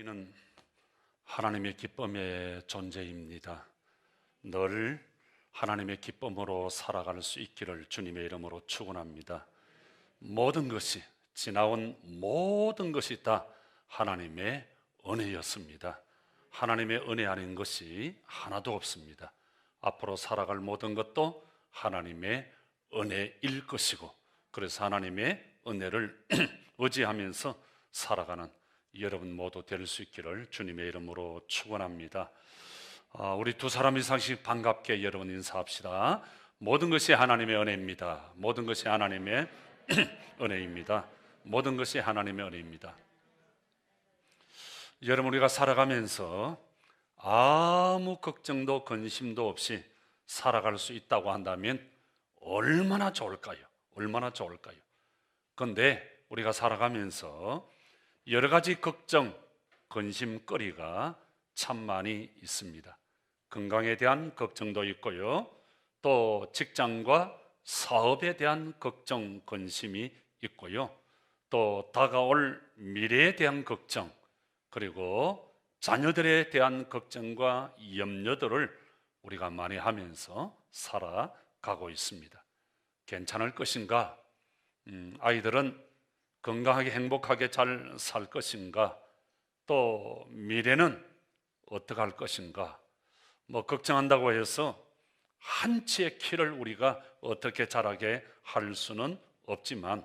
우리는 하나님의 기쁨의 존재입니다. 늘 하나님의 기쁨으로 살아갈 수 있기를 주님의 이름으로 축원합니다. 모든 것이, 지나온 모든 것이 다 하나님의 은혜였습니다. 하나님의 은혜 아닌 것이 하나도 없습니다. 앞으로 살아갈 모든 것도 하나님의 은혜일 것이고, 그래서 하나님의 은혜를 의지하면서 살아가는 여러분 모두 될 수 있기를 주님의 이름으로 축원합니다. 우리 두 사람 이상씩 반갑게 여러분 인사합시다. 모든 것이 하나님의 은혜입니다. 모든 것이 하나님의 은혜입니다. 모든 것이 하나님의 은혜입니다. 여러분, 우리가 살아가면서 아무 걱정도 근심도 없이 살아갈 수 있다고 한다면 얼마나 좋을까요? 얼마나 좋을까요? 그런데 우리가 살아가면서 여러 가지 걱정, 근심거리가 참 많이 있습니다. 건강에 대한 걱정도 있고요, 또 직장과 사업에 대한 걱정, 근심이 있고요, 또 다가올 미래에 대한 걱정, 그리고 자녀들에 대한 걱정과 염려들을 우리가 많이 하면서 살아가고 있습니다. 괜찮을 것인가? 아이들은 건강하게 행복하게 잘 살 것인가? 또 미래는 어떻게 할 것인가? 걱정한다고 해서 한치의 키를 우리가 어떻게 자라게 할 수는 없지만,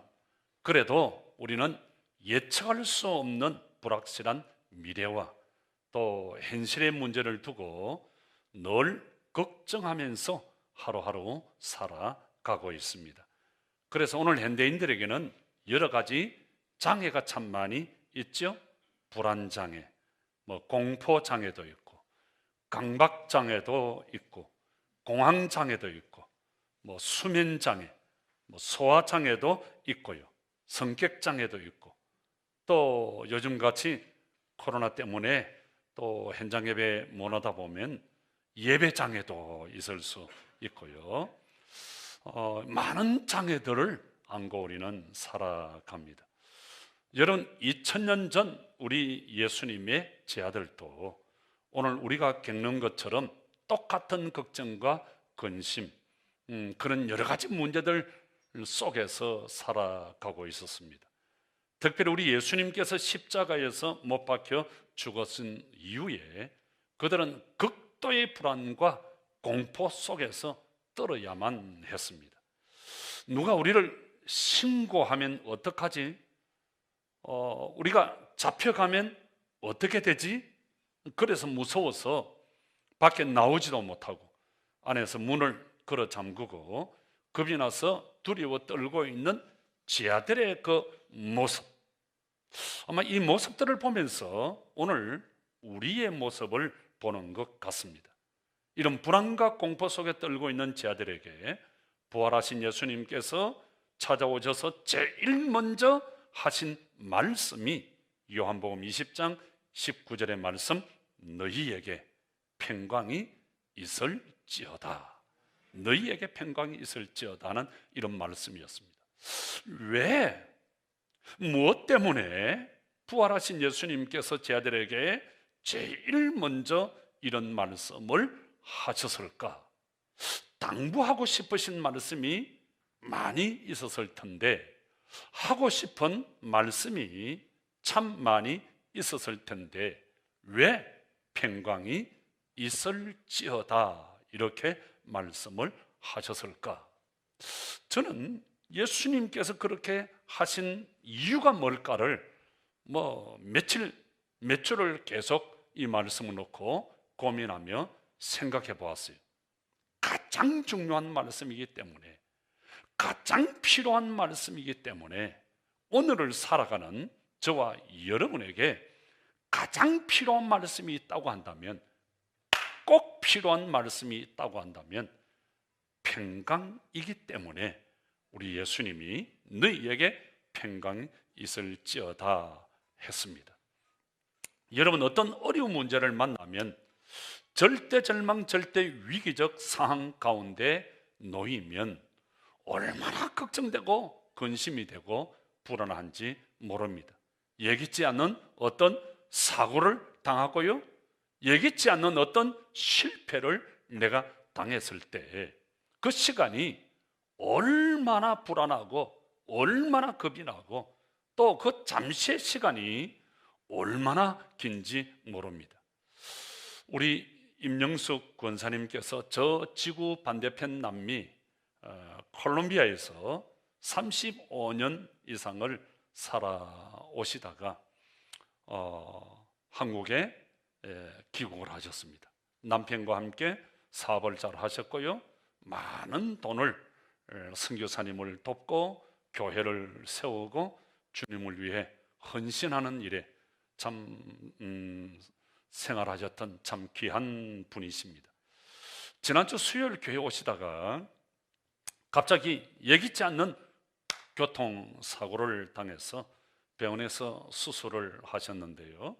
그래도 우리는 예측할 수 없는 불확실한 미래와 또 현실의 문제를 두고 늘 걱정하면서 하루하루 살아가고 있습니다. 그래서 오늘 현대인들에게는 여러 가지 장애가 참 많이 있죠. 불안장애, 공포장애도 있고, 강박장애도 있고, 공황장애도 있고, 수면장애, 소화장애도 있고요, 성격장애도 있고, 또 요즘같이 코로나 때문에 또 현장 예배 못 오다 보면 예배장애도 있을 수 있고요, 많은 장애들을 안고 우리는 살아갑니다. 여러분, 2000년 전 우리 예수님의 제자들도 오늘 우리가 겪는 것처럼 똑같은 걱정과 근심, 그런 여러 가지 문제들 속에서 살아가고 있었습니다. 특별히 우리 예수님께서 십자가에서 못 박혀 죽었은 이후에 그들은 극도의 불안과 공포 속에서 떨어야만 했습니다. 누가 우리를 신고하면 어떡하지? 우리가 잡혀가면 어떻게 되지? 그래서 무서워서 밖에 나오지도 못하고 안에서 문을 걸어 잠그고 겁이 나서 두려워 떨고 있는 제자들의 그 모습, 아마 이 모습들을 보면서 오늘 우리의 모습을 보는 것 같습니다. 이런 불안과 공포 속에 떨고 있는 제자들에게 부활하신 예수님께서 찾아오셔서 제일 먼저 하신 말씀이 요한복음 20장 19절의 말씀, 너희에게 평강이 있을지어다. 너희에게 평강이 있을지어다는 이런 말씀이었습니다. 왜? 무엇 때문에 부활하신 예수님께서 제자들에게 제일 먼저 이런 말씀을 하셨을까? 당부하고 싶으신 말씀이 많이 있었을 텐데, 하고 싶은 말씀이 참 많이 있었을 텐데 왜 평강이 있을지어다 이렇게 말씀을 하셨을까? 저는 예수님께서 그렇게 하신 이유가 뭘까를 몇 주를 계속 이 말씀을 놓고 고민하며 생각해 보았어요. 가장 중요한 말씀이기 때문에, 가장 필요한 말씀이기 때문에 오늘을 살아가는 저와 여러분에게 가장 필요한 말씀이 있다고 한다면, 꼭 필요한 말씀이 있다고 한다면 평강이기 때문에 우리 예수님이 너희에게 평강이 있을지어다 했습니다. 여러분, 어떤 어려운 문제를 만나면 절대 절망, 절대 위기적 상황 가운데 놓이면 얼마나 걱정되고 근심이 되고 불안한지 모릅니다. 예기치 않은 어떤 사고를 당하고요, 예기치 않는 어떤 실패를 내가 당했을 때 그 시간이 얼마나 불안하고 얼마나 겁이 나고 또 그 잠시의 시간이 얼마나 긴지 모릅니다. 우리 임영숙 권사님께서 저 지구 반대편 남미 콜롬비아에서 35년 이상을 살아오시다가 한국에 귀국을 하셨습니다. 남편과 함께 사업을 잘 하셨고요, 많은 돈을 선교사님을 돕고 교회를 세우고 주님을 위해 헌신하는 일에 참 생활하셨던 참 귀한 분이십니다. 지난주 수요일 교회 오시다가 갑자기 예기치 않는 교통사고를 당해서 병원에서 수술을 하셨는데요,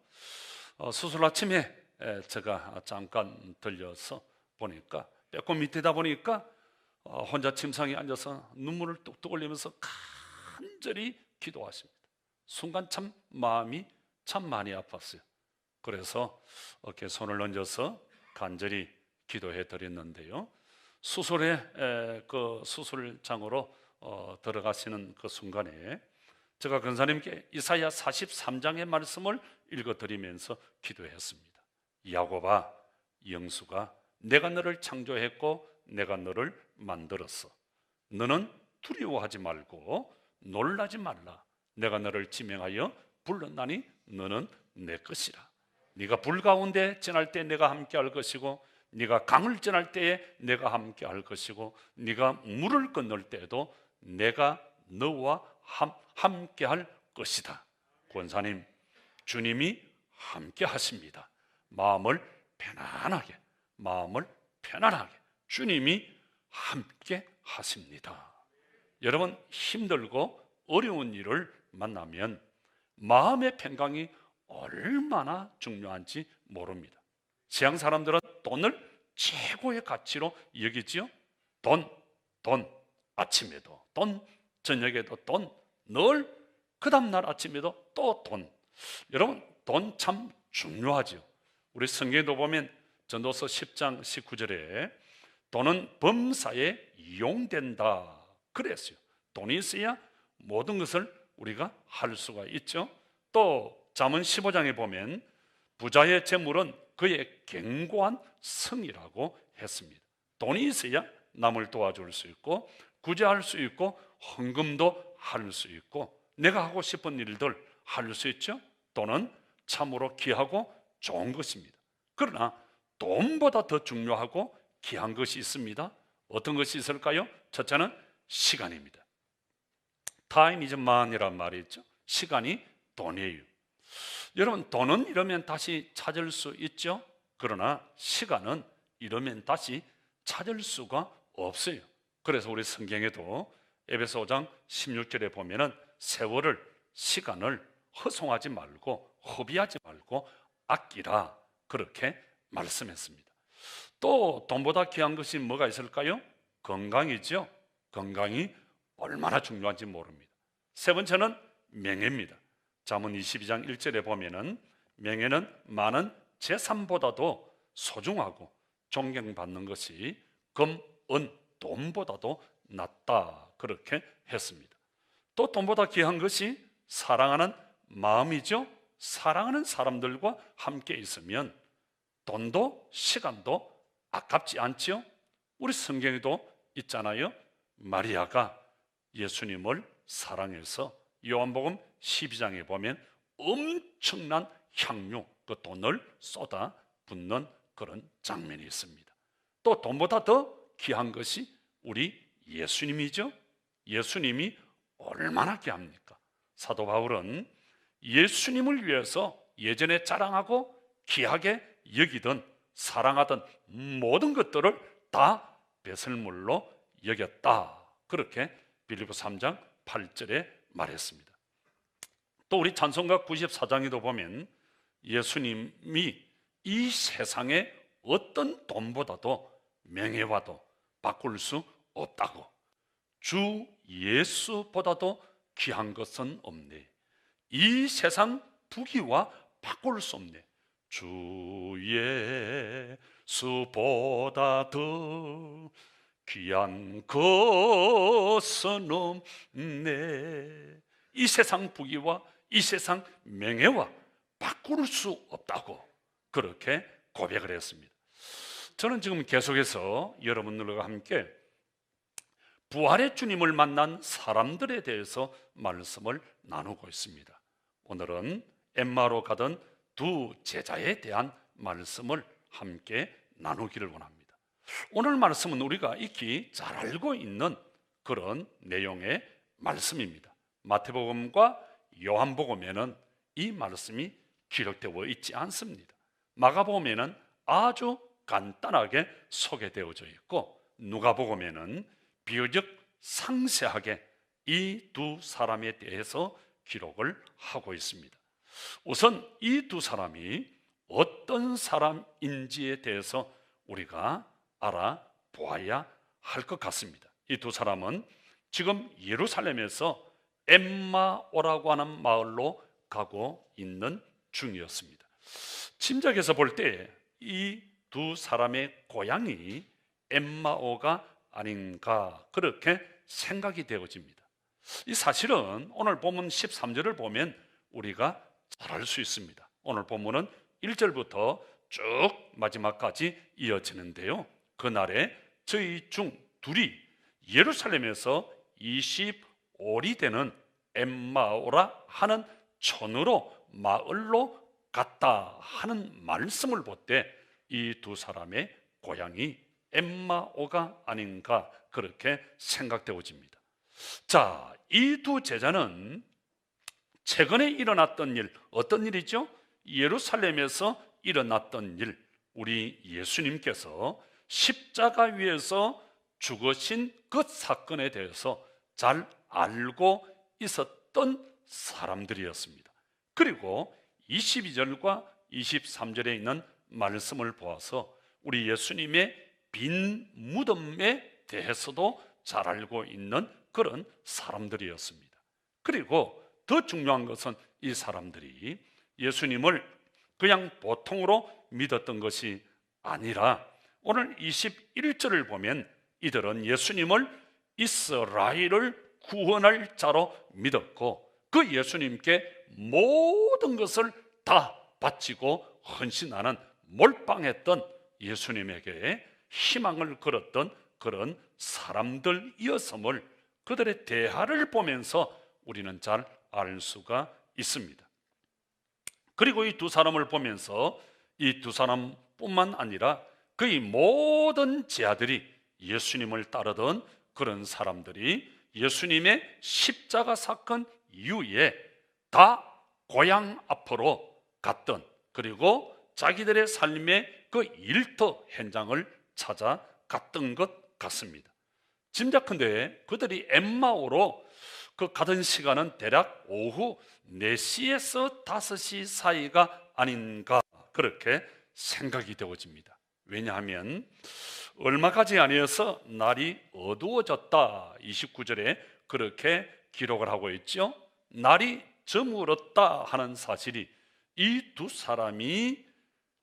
수술 아침에 제가 잠깐 들려서 보니까 빼꼼 밑에다 보니까 혼자 침상에 앉아서 눈물을 뚝뚝 흘리면서 간절히 기도하십니다. 순간 참 마음이 참 많이 아팠어요. 그래서 어깨에 손을 얹어서 간절히 기도해 드렸는데요, 그 수술장으로 들어가시는 그 순간에 제가 권사님께 이사야 43장의 말씀을 읽어드리면서 기도했습니다. 야곱아, 영수가 내가 너를 창조했고 내가 너를 만들었어. 너는 두려워하지 말고 놀라지 말라. 내가 너를 지명하여 불렀나니 너는 내 것이라. 네가 불 가운데 지날 때 내가 함께 할 것이고 네가 강을 지날 때에 내가 함께 할 것이고 네가 물을 건널 때에도 내가 너와 함께 할 것이다. 권사님, 주님이 함께 하십니다. 마음을 편안하게 주님이 함께 하십니다. 여러분, 힘들고 어려운 일을 만나면 마음의 평강이 얼마나 중요한지 모릅니다. 서양 사람들은 돈을 최고의 가치로 여기지요. 돈, 아침에도 돈, 저녁에도 돈, 늘 그 다음날 아침에도 또 돈. 여러분, 돈 참 중요하죠. 우리 성경에도 보면 전도서 10장 19절에 돈은 범사에 이용된다 그랬어요. 돈이 있어야 모든 것을 우리가 할 수가 있죠. 또 잠언 15장에 보면 부자의 재물은 그의 견고한 성이라고 했습니다. 돈이 있어야 남을 도와줄 수 있고 구제할 수 있고 헌금도 할 수 있고 내가 하고 싶은 일들 할 수 있죠. 돈은 참으로 귀하고 좋은 것입니다. 그러나 돈보다 더 중요하고 귀한 것이 있습니다. 어떤 것이 있을까요? 첫째는 시간입니다. Time is money란 말이 있죠. 시간이 돈이에요. 여러분, 돈은 잃으면 다시 찾을 수 있죠. 그러나 시간은 잃으면 다시 찾을 수가 없어요. 그래서 우리 성경에도 에베소 5장 16절에 보면은 세월을, 시간을 허송하지 말고 허비하지 말고 아끼라 그렇게 말씀했습니다. 또 돈보다 귀한 것이 뭐가 있을까요? 건강이죠. 건강이 얼마나 중요한지 모릅니다. 세 번째는 명예입니다. 잠언 22장 1절에 보면은 명예는 많은 재산보다도 소중하고 존경받는 것이 금, 은, 돈보다도 낫다 그렇게 했습니다. 또 돈보다 귀한 것이 사랑하는 마음이죠. 사랑하는 사람들과 함께 있으면 돈도 시간도 아깝지 않지요. 우리 성경에도 있잖아요. 마리아가 예수님을 사랑해서 요한복음 12장에 보면 엄청난 향유, 그 돈을 쏟아 붓는 그런 장면이 있습니다. 또 돈보다 더 귀한 것이 우리 예수님이죠. 예수님이 얼마나 귀합니까? 사도 바울은 예수님을 위해서 예전에 자랑하고 귀하게 여기던 사랑하던 모든 것들을 다 배설물로 여겼다 그렇게 빌립보서 3장 8절에 말했습니다. 또 우리 찬송가 94장에도 보면 예수님이 이 세상의 어떤 돈보다도 명예와도 바꿀 수 없다고, 주 예수보다도 귀한 것은 없네, 이 세상 부귀와 바꿀 수 없네. 주 예수보다 더 귀한 것은 없네. 이 세상 부귀와 이 세상 명예와 바꿀 수 없다고 그렇게 고백을 했습니다. 저는 지금 계속해서 여러분들과 함께 부활의 주님을 만난 사람들에 대해서 말씀을 나누고 있습니다. 오늘은 엠마오로 가던 두 제자에 대한 말씀을 함께 나누기를 원합니다. 오늘 말씀은 우리가 익히 잘 알고 있는 그런 내용의 말씀입니다. 마태복음과 요한복음에는 이 말씀이 기록되어 있지 않습니다. 마가복음에는 아주 간단하게 소개되어져 있고, 누가복음에는 비교적 상세하게 이 두 사람에 대해서 기록을 하고 있습니다. 우선 이 두 사람이 어떤 사람인지에 대해서 우리가 알아보아야 할 것 같습니다. 이 두 사람은 지금 예루살렘에서 엠마오라고 하는 마을로 가고 있는 중이었습니다. 짐작해서 볼 때 이 두 사람의 고향이 엠마오가 아닌가 그렇게 생각이 되어집니다. 이 사실은 오늘 본문 13절을 보면 우리가 잘 알 수 있습니다. 오늘 본문은 1절부터 쭉 마지막까지 이어지는데요, 그날에 저희 중 둘이 예루살렘에서 25리 되는 엠마오라 하는 촌으로 마을로 갔다 하는 말씀을 볼 때 이 두 사람의 고향이 엠마오가 아닌가 그렇게 생각되어집니다. 자, 이 두 제자는 최근에 일어났던 일, 어떤 일이죠? 예루살렘에서 일어났던 일, 우리 예수님께서 십자가 위에서 죽으신 그 사건에 대해서 잘 알고 있었던 사람들이었습니다. 그리고 22절과 23절에 있는 말씀을 보아서 우리 예수님의 빈 무덤에 대해서도 잘 알고 있는 그런 사람들이었습니다. 그리고 더 중요한 것은 이 사람들이 예수님을 그냥 보통으로 믿었던 것이 아니라 오늘 21절을 보면 이들은 예수님을 이스라엘을 구원할 자로 믿었고 그 예수님께 모든 것을 다 바치고 헌신하는 몰빵했던 예수님에게 희망을 걸었던 그런 사람들이었음을 그들의 대화를 보면서 우리는 잘 알 수가 있습니다. 그리고 이 두 사람을 보면서 이 두 사람뿐만 아니라 그의 모든 제자들이 예수님을 따르던 그런 사람들이 예수님의 십자가 사건 이후에 다 고향 앞으로 갔던, 그리고 자기들의 삶의 그 일터 현장을 찾아갔던 것 같습니다. 짐작컨대 그들이 엠마오로 그 가던 시간은 대략 오후 4시에서 5시 사이가 아닌가 그렇게 생각이 되어집니다. 왜냐하면 얼마 가지 아니어서 날이 어두워졌다 29절에 그렇게 기록을 하고 있죠. 날이 저물었다 하는 사실이 이 두 사람이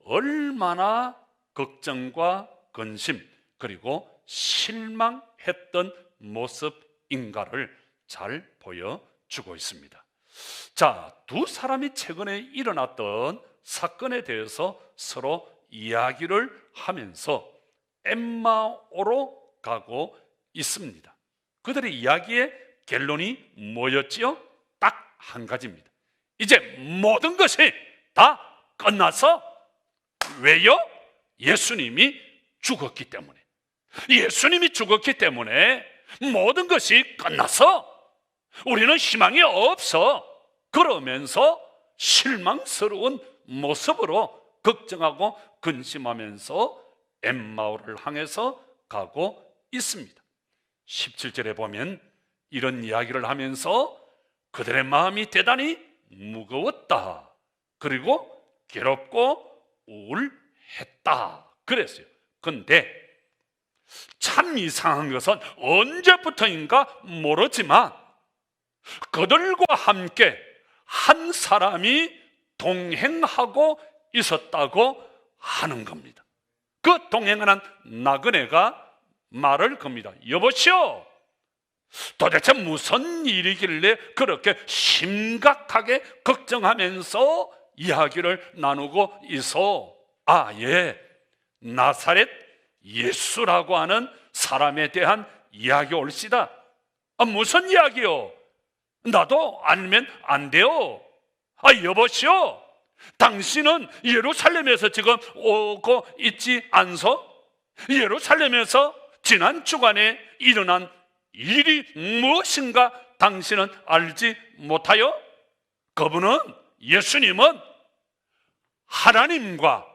얼마나 걱정과 근심 그리고 실망했던 모습인가를 잘 보여주고 있습니다. 자, 두 사람이 최근에 일어났던 사건에 대해서 서로 이야기를 하면서 엠마오로 가고 있습니다. 그들의 이야기의 결론이 뭐였지요? 딱 한 가지입니다. 이제 모든 것이 다 끝나서, 왜요? 예수님이 죽었기 때문에. 예수님이 죽었기 때문에 모든 것이 끝나서 우리는 희망이 없어. 그러면서 실망스러운 모습으로 걱정하고 근심하면서 엠마오를 향해서 가고 있습니다. 17절에 보면 이런 이야기를 하면서 그들의 마음이 대단히 무거웠다. 그리고 괴롭고 우울했다. 그랬어요. 근데 참 이상한 것은 언제부터인가 모르지만 그들과 함께 한 사람이 동행하고 있었다고 하는 겁니다. 그 동행하는 나그네가 말을 겁니다. 여보시오, 도대체 무슨 일이길래 그렇게 심각하게 걱정하면서 이야기를 나누고 있어? 아, 예, 나사렛 예수라고 하는 사람에 대한 이야기 올시다. 아, 무슨 이야기요? 나도 알면 안 돼요. 아, 여보시오, 당신은 예루살렘에서 지금 오고 있지 않소? 예루살렘에서 지난 주간에 일어난 일이 무엇인가 당신은 알지 못하여? 그분은, 예수님은 하나님과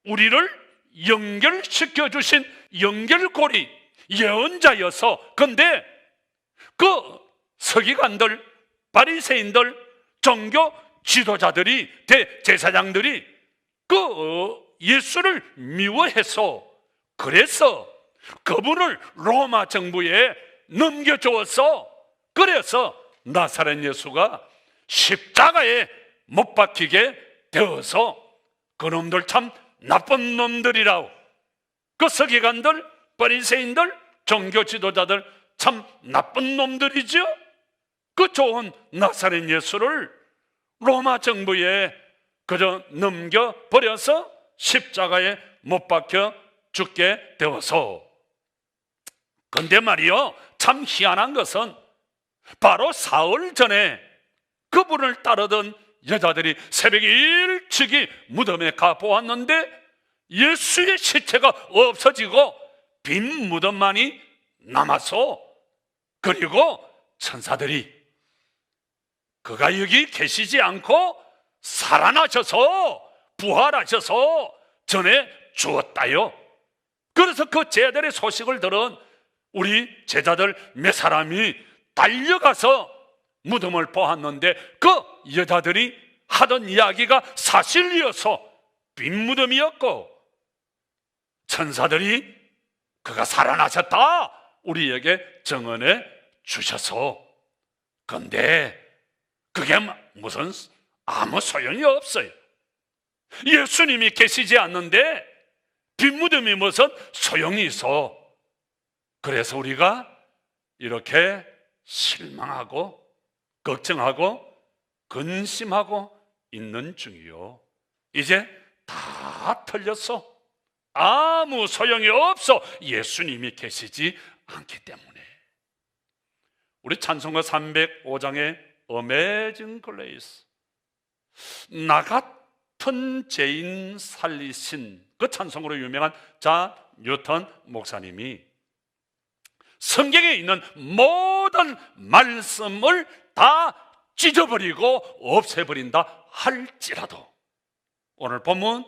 우리를 연결시켜 주신 연결고리, 예언자여서, 근데 그 서기관들, 바리새인들, 종교 지도자들이, 대제사장들이 그 예수를 미워해서, 그래서 그분을 로마 정부에 넘겨주어서, 그래서 나사렛 예수가 십자가에 못 박히게 되어서, 그놈들 참 나쁜 놈들이라고, 그 서기관들, 바리새인들, 종교 지도자들 참 나쁜 놈들이죠. 그 좋은 나사렛 예수를 로마 정부에 그저 넘겨버려서 십자가에 못 박혀 죽게 되어서. 근데 말이요, 참 희한한 것은 바로 사흘 전에 그분을 따르던 여자들이 새벽 일찍이 무덤에 가보았는데 예수의 시체가 없어지고 빈 무덤만이 남아서, 그리고 천사들이 그가 여기 계시지 않고 살아나셔서 부활하셔서 전해 주었다요. 그래서 그 제자들의 소식을 들은 우리 제자들 몇 사람이 달려가서 무덤을 보았는데 그 여자들이 하던 이야기가 사실이어서 빈 무덤이었고, 천사들이 그가 살아나셨다 우리에게 증언해 주셔서, 근데 그게 무슨 아무 소용이 없어요. 예수님이 계시지 않는데 빈 무덤이 무슨 소용이 있어. 그래서 우리가 이렇게 실망하고 걱정하고 근심하고 있는 중이요. 이제 다 틀렸어. 아무 소용이 없어. 예수님이 계시지 않기 때문에. 우리 찬송가 305장의 Amazing Grace, 나 같은 죄인 살리신, 그 찬송으로 유명한 자 뉴턴 목사님이 성경에 있는 모든 말씀을 다 찢어버리고 없애버린다 할지라도 오늘 본문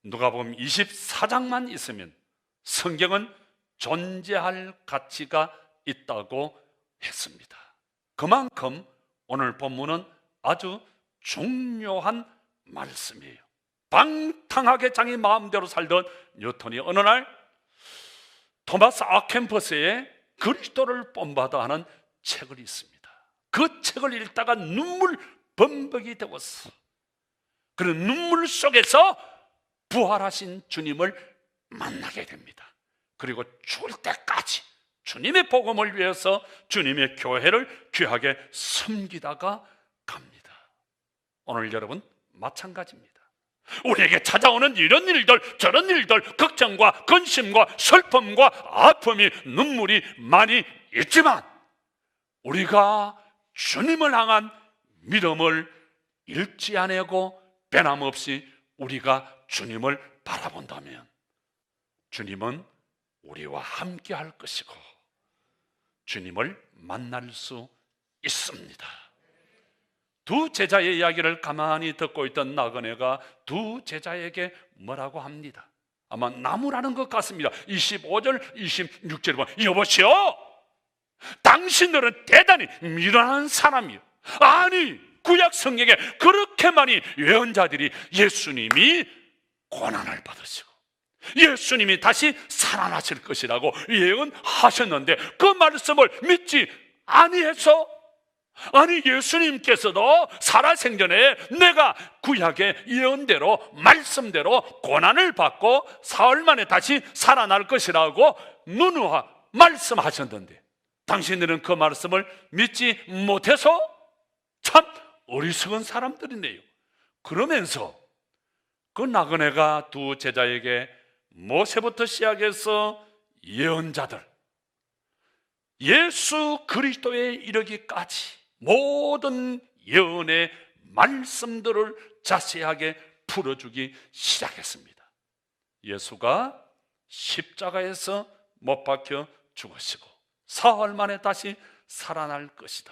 누가복음 24장만 있으면 성경은 존재할 가치가 있다고 했습니다. 그만큼 오늘 본문은 아주 중요한 말씀이에요. 방탕하게 자기 마음대로 살던 뉴턴이 어느 날 토마스 아켐퍼스의 그리스도를 본받아 하는 책을 읽습니다. 그 책을 읽다가 눈물 범벅이 되었어. 그런 눈물 속에서 부활하신 주님을 만나게 됩니다. 그리고 죽을 때까지 주님의 복음을 위해서 주님의 교회를 귀하게 섬기다가 갑니다. 오늘 여러분 마찬가지입니다. 우리에게 찾아오는 이런 일들 저런 일들, 걱정과 근심과 슬픔과 아픔이, 눈물이 많이 있지만 우리가 주님을 향한 믿음을 잃지 않고 변함없이 우리가 주님을 바라본다면 주님은 우리와 함께 할 것이고 주님을 만날 수 있습니다. 두 제자의 이야기를 가만히 듣고 있던 나그네가 두 제자에게 뭐라고 합니다. 아마 나무라는 것 같습니다. 25절 26절에 보면 여보시오, 당신들은 대단히 미련한 사람이요. 아니, 구약 성경에 그렇게 많이 예언자들이 예수님이 고난을 받으시고 예수님이 다시 살아나실 것이라고 예언하셨는데 그 말씀을 믿지 아니해서 아니, 예수님께서도 살아생전에 내가 구약의 예언대로 말씀대로 고난을 받고 사흘 만에 다시 살아날 것이라고 누누이 말씀하셨는데 당신들은 그 말씀을 믿지 못해서 참 어리석은 사람들이네요. 그러면서 그 나그네가 두 제자에게 모세부터 시작해서 예언자들, 예수 그리스도에 이르기까지 모든 예언의 말씀들을 자세하게 풀어주기 시작했습니다. 예수가 십자가에서 못 박혀 죽으시고 사흘 만에 다시 살아날 것이다.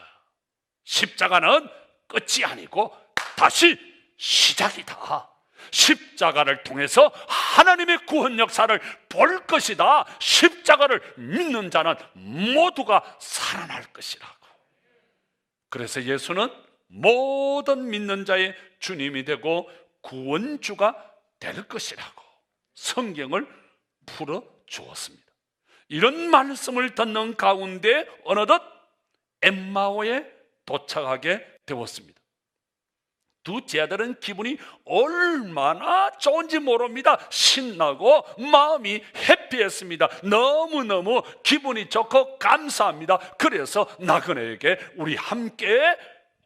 십자가는 끝이 아니고 다시 시작이다. 십자가를 통해서 하나님의 구원 역사를 볼 것이다. 십자가를 믿는 자는 모두가 살아날 것이라고. 그래서 예수는 모든 믿는 자의 주님이 되고 구원주가 될 것이라고 성경을 풀어 주었습니다. 이런 말씀을 듣는 가운데 어느덧 엠마오에 도착하게 되었습니다. 두 제자들은 기분이 얼마나 좋은지 모릅니다. 신나고 마음이 해피했습니다. 너무너무 기분이 좋고 감사합니다. 그래서 나그네에게 우리 함께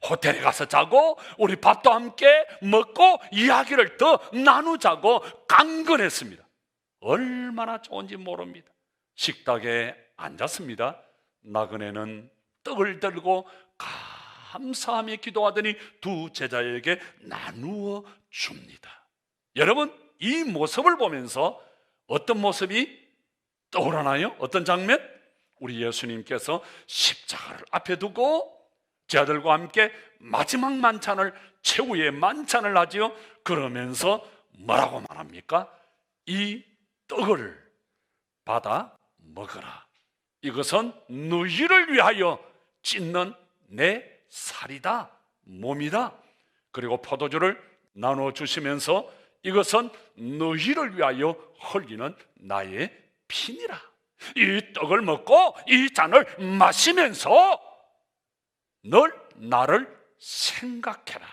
호텔에 가서 자고 우리 밥도 함께 먹고 이야기를 더 나누자고 강건했습니다. 얼마나 좋은지 모릅니다. 식탁에 앉았습니다. 나그네는 떡을 들고 감사하며 기도하더니 두 제자에게 나누어 줍니다. 여러분, 이 모습을 보면서 어떤 모습이 떠오르나요? 어떤 장면? 우리 예수님께서 십자가를 앞에 두고 제자들과 함께 마지막 만찬을, 최후의 만찬을 하지요. 그러면서 뭐라고 말합니까? 이 떡을 받아 먹어라. 이것은 너희를 위하여 찢는 내 살이다, 몸이다. 그리고 포도주를 나눠 주시면서 이것은 너희를 위하여 흘리는 나의 피니라. 이 떡을 먹고 이 잔을 마시면서 늘 나를 생각해라.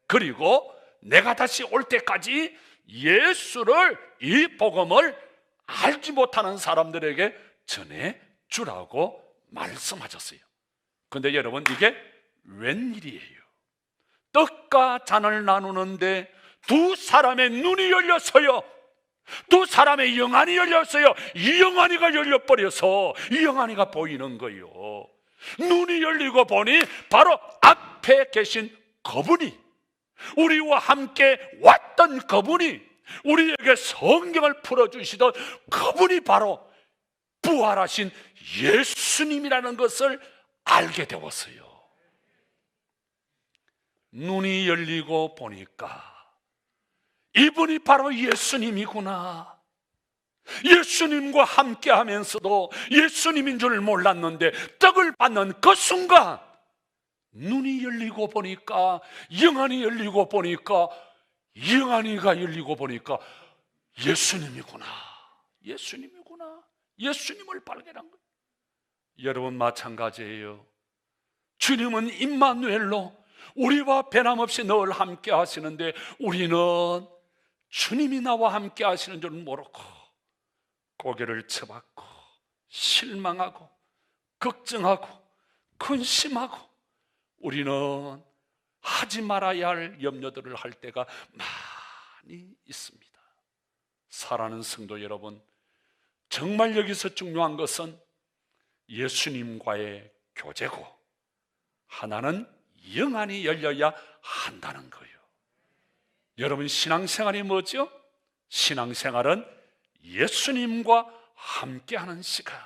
그리고 내가 다시 올 때까지 예수를, 이 복음을 알지 못하는 사람들에게 전해 주라고 말씀하셨어요. 근데 여러분, 이게 웬일이에요? 떡과 잔을 나누는데 두 사람의 눈이 열렸어요. 두 사람의 영안이 열렸어요. 이 영안이가 열려버려서 이 영안이가 보이는 거예요. 눈이 열리고 보니 바로 앞에 계신 그분이, 우리와 함께 왔던 그분이, 우리에게 성경을 풀어주시던 그분이 바로 부활하신 예수님이라는 것을 알게 되었어요. 눈이 열리고 보니까 이분이 바로 예수님이구나. 예수님과 함께 하면서도 예수님인 줄 몰랐는데 떡을 받는 그 순간 눈이 열리고 보니까, 영안이 열리고 보니까, 영안이가 열리고 보니까 예수님이구나. 예수님이구나. 예수님을 발견한 거예요. 여러분, 마찬가지예요. 주님은 임마누엘로 우리와 변함없이 늘 함께 하시는데 우리는 주님이 나와 함께 하시는 줄 모르고 고개를 쳐박고 실망하고 걱정하고 근심하고 우리는 하지 말아야 할 염려들을 할 때가 많이 있습니다. 사랑하는 성도 여러분, 정말 여기서 중요한 것은 예수님과의 교제고, 하나는 영안이 열려야 한다는 거예요. 여러분, 신앙생활이 뭐죠? 신앙생활은 예수님과 함께하는 시간,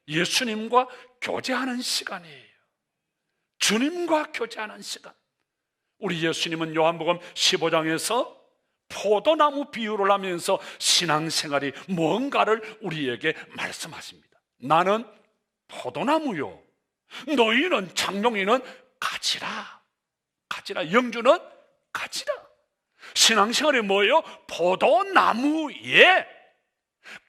예수님과 교제하는 시간이에요. 주님과 교제하는 시간. 우리 예수님은 요한복음 15장에서 포도나무 비유를 하면서 신앙생활이 뭔가를 우리에게 말씀하십니다. 나는 포도나무요, 너희는, 장롱이는 가지라. 가지라. 영주는 가지라. 신앙생활이 뭐예요? 포도나무에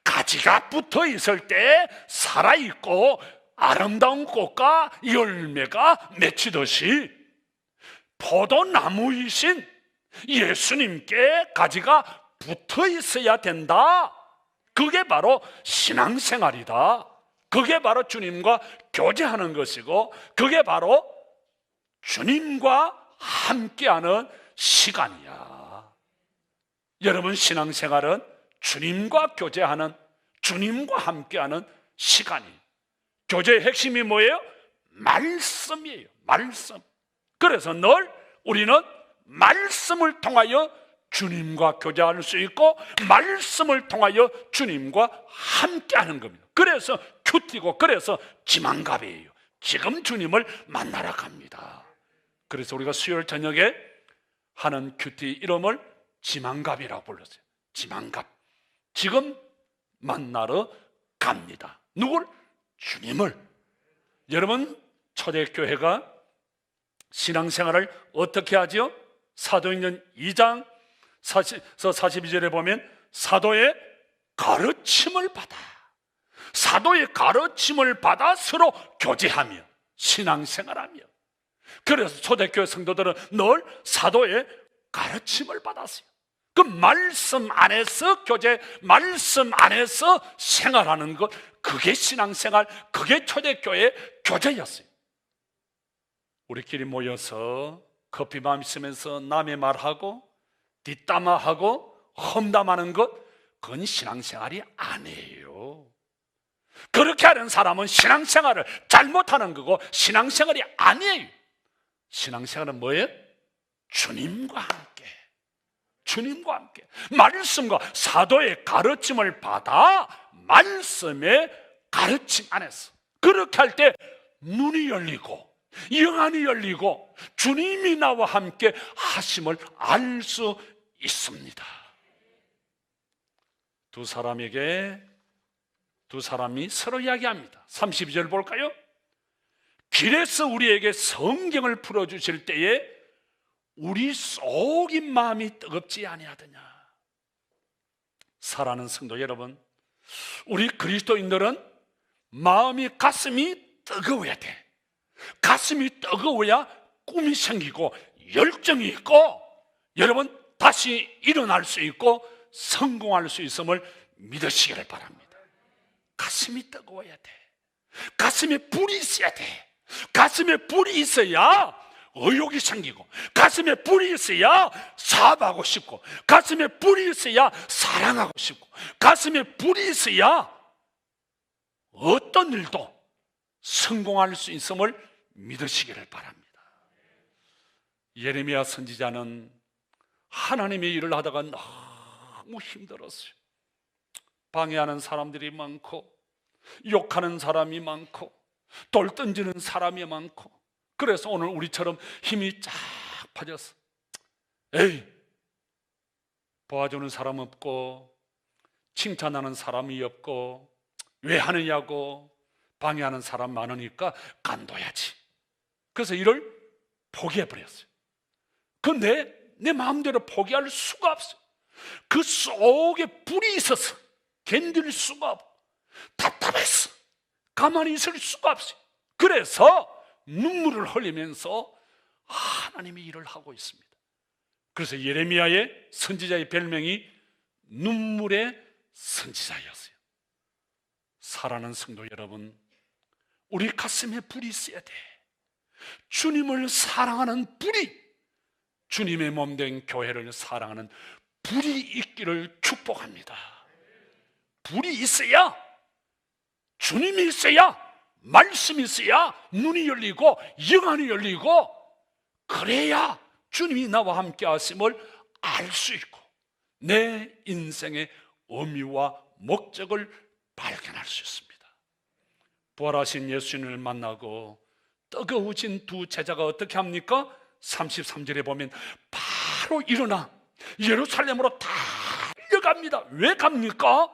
가지가 붙어 있을 때 살아있고 아름다운 꽃과 열매가 맺히듯이 포도나무이신 예수님께 가지가 붙어 있어야 된다. 그게 바로 신앙생활이다. 그게 바로 주님과 교제하는 것이고, 그게 바로 주님과 함께하는 시간이야. 여러분, 신앙생활은 주님과 교제하는, 주님과 함께하는 시간이에요. 교제의 핵심이 뭐예요? 말씀이에요. 말씀. 그래서 늘 우리는 말씀을 통하여 주님과 교제할 수 있고, 말씀을 통하여 주님과 함께하는 겁니다. 그래서 큐티고, 그래서 지망갑이에요. 지금 주님을 만나러 갑니다. 그래서 우리가 수요일 저녁에 하는 큐티 이름을 지망갑이라고 불렀어요. 지망갑. 지금 만나러 갑니다. 누굴? 주님을. 여러분, 초대교회가 신앙생활을 어떻게 하죠? 사도행전 2장 42절에 보면 사도의 가르침을 받아, 사도의 가르침을 받아 서로 교제하며 신앙생활하며. 그래서 초대교회 성도들은 늘 사도의 가르침을 받았어요. 그 말씀 안에서 교제, 말씀 안에서 생활하는 것, 그게 신앙생활, 그게 초대교회의 교제였어요. 우리끼리 모여서 커피 마시면서 남의 말하고 뒷담화하고 험담하는 것, 그건 신앙생활이 아니에요. 그렇게 하는 사람은 신앙생활을 잘못하는 거고 신앙생활이 아니에요. 신앙생활은 뭐예요? 주님과 함께, 주님과 함께 말씀과 사도의 가르침을 받아 말씀의 가르침 안에서, 그렇게 할 때 눈이 열리고 영안이 열리고 주님이 나와 함께 하심을 알 수 있습니다. 두 사람이 서로 이야기합니다. 32절 볼까요? 길에서 우리에게 성경을 풀어주실 때에 우리 속인 마음이 뜨겁지 아니하더냐. 사랑하는 성도 여러분, 우리 그리스도인들은 마음이, 가슴이 뜨거워야 돼. 가슴이 뜨거워야 꿈이 생기고 열정이 있고, 여러분 다시 일어날 수 있고 성공할 수 있음을 믿으시기를 바랍니다. 가슴이 뜨거워야 돼. 가슴에 불이 있어야 돼. 가슴에 불이 있어야 의욕이 생기고, 가슴에 불이 있어야 사업하고 싶고, 가슴에 불이 있어야 사랑하고 싶고, 가슴에 불이 있어야 어떤 일도 성공할 수 있음을 믿으시기를 바랍니다. 예레미야 선지자는 하나님의 일을 하다가 너무 힘들었어요. 방해하는 사람들이 많고, 욕하는 사람이 많고, 돌 던지는 사람이 많고, 그래서 오늘 우리처럼 힘이 쫙 빠졌어. 에이, 도와주는 사람 없고 칭찬하는 사람이 없고 왜 하느냐고 방해하는 사람 많으니까 간둬야지. 그래서 일을 포기해버렸어요. 그런데 내 마음대로 포기할 수가 없어요. 그 속에 불이 있어서 견딜 수가 없고 답답했어. 가만히 있을 수가 없어요. 그래서 눈물을 흘리면서 하나님의 일을 하고 있습니다. 그래서 예레미야의 선지자의 별명이 눈물의 선지자였어요. 사랑하는 성도 여러분, 우리 가슴에 불이 있어야 돼. 주님을 사랑하는 불이, 주님의 몸된 교회를 사랑하는 불이 있기를 축복합니다. 불이 있어야, 주님이 있어야, 말씀이 있어야 눈이 열리고 영안이 열리고, 그래야 주님이 나와 함께 하심을 알 수 있고 내 인생의 의미와 목적을 발견할 수 있습니다. 부활하신 예수님을 만나고 뜨거워진 두 제자가 어떻게 합니까? 33절에 보면 바로 일어나 예루살렘으로 달려갑니다. 왜 갑니까?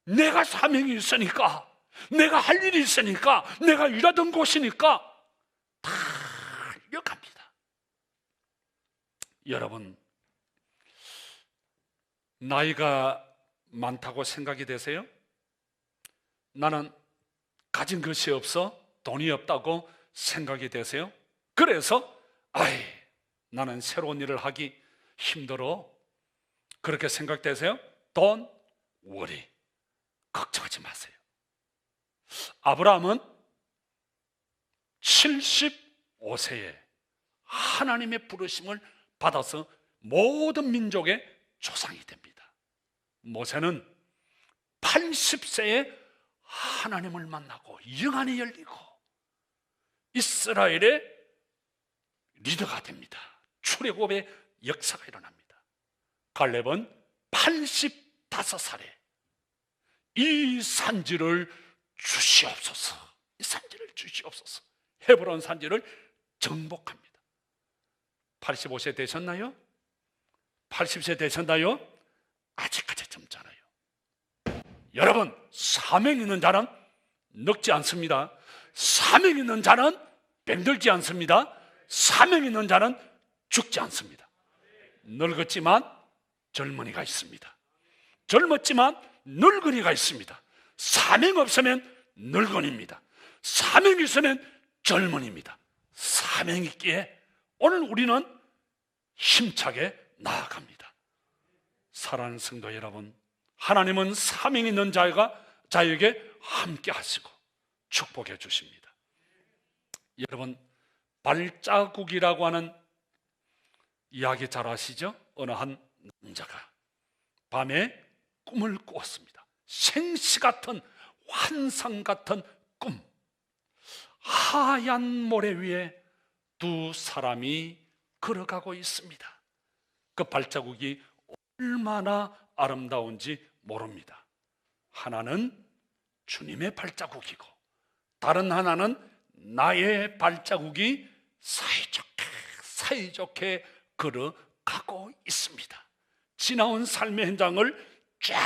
내가 사명이 있으니까, 내가 할 일이 있으니까, 내가 일하던 곳이니까 달려갑니다. 여러분, 나이가 많다고 생각이 되세요? 나는 가진 것이 없어 돈이 없다고 생각이 되세요? 그래서 나는 새로운 일을 하기 힘들어, 그렇게 생각되세요? Don't worry, 걱정하지 마세요. 아브라함은 75세에 하나님의 부르심을 받아서 모든 민족의 조상이 됩니다. 모세는 80세에 하나님을 만나고 영안이 열리고 이스라엘의 리더가 됩니다. 출애굽의 역사가 일어납니다. 갈렙은 85살에 이 산지를 주시옵소서, 이 산지를 주시옵소서, 헤브론 산지를 정복합니다. 85세 되셨나요? 80세 되셨나요? 아직까지 젊잖아요. 여러분, 사명 있는 자는 늙지 않습니다. 사명 있는 자는 병들지 않습니다. 사명 있는 자는 죽지 않습니다. 늙었지만 젊은이가 있습니다. 젊었지만 늙은이가 있습니다. 사명 없으면 늙은입니다. 사명이 있으면 젊은입니다. 사명 있기에 오늘 우리는 힘차게 나아갑니다. 사랑하는 성도 여러분, 하나님은 사명 있는 자에게 함께 하시고 축복해 주십니다. 여러분, 발자국이라고 하는 이야기 잘 아시죠? 어느 한 남자가 밤에 꿈을 꾸었습니다. 생시 같은, 환상 같은 꿈. 하얀 모래 위에 두 사람이 걸어가고 있습니다. 그 발자국이 얼마나 아름다운지 모릅니다. 하나는 주님의 발자국이고 다른 하나는 나의 발자국이 사이좋게 걸어가고 있습니다. 지나온 삶의 현장을 쫙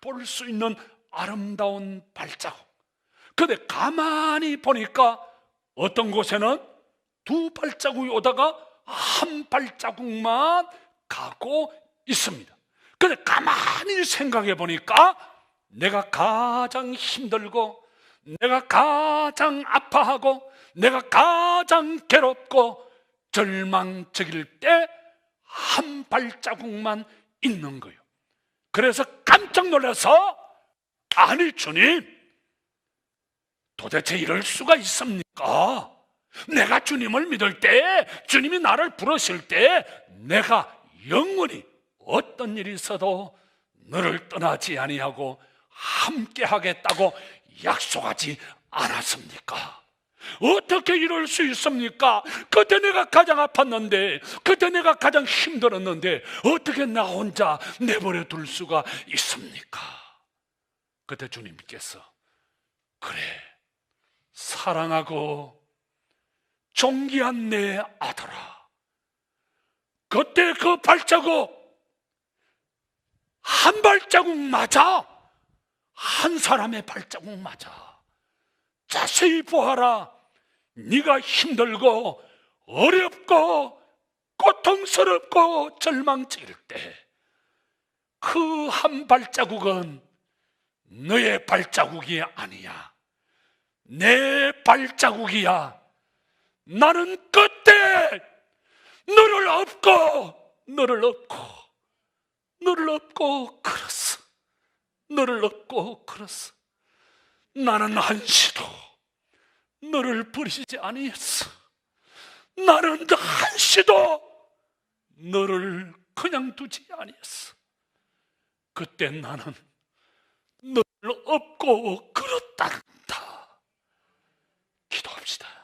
볼 수 있는 아름다운 발자국. 그런데 가만히 보니까 어떤 곳에는 두 발자국이 오다가 한 발자국만 가고 있습니다. 그런데 가만히 생각해 보니까 내가 가장 힘들고 내가 가장 아파하고 내가 가장 괴롭고 절망적일 때 한 발자국만 있는 거예요. 그래서 깜짝 놀라서 아니 주님, 도대체 이럴 수가 있습니까? 내가 주님을 믿을 때, 주님이 나를 부르실 때 내가 영원히 어떤 일이 있어도 너를 떠나지 아니하고 함께 하겠다고 약속하지 않았습니까? 어떻게 이럴 수 있습니까? 그때 내가 가장 아팠는데, 그때 내가 가장 힘들었는데 어떻게 나 혼자 내버려 둘 수가 있습니까? 그때 주님께서 그래, 사랑하고 존귀한 내 아들아, 그때 그 발자국 한 발자국 맞아. 한 사람의 발자국 맞아. 자세히 보아라. 네가 힘들고 어렵고 고통스럽고 절망적일 때 그 한 발자국은 너의 발자국이 아니야. 내 발자국이야. 나는 그때 너를 업고 걸었어. 너를 업고 걸었어. 나는 한시도 너를 버리지 아니했어. 나는 한시도 너를 그냥 두지 아니했어. 그때 나는 너를 업고 걸었단다. 기도합시다.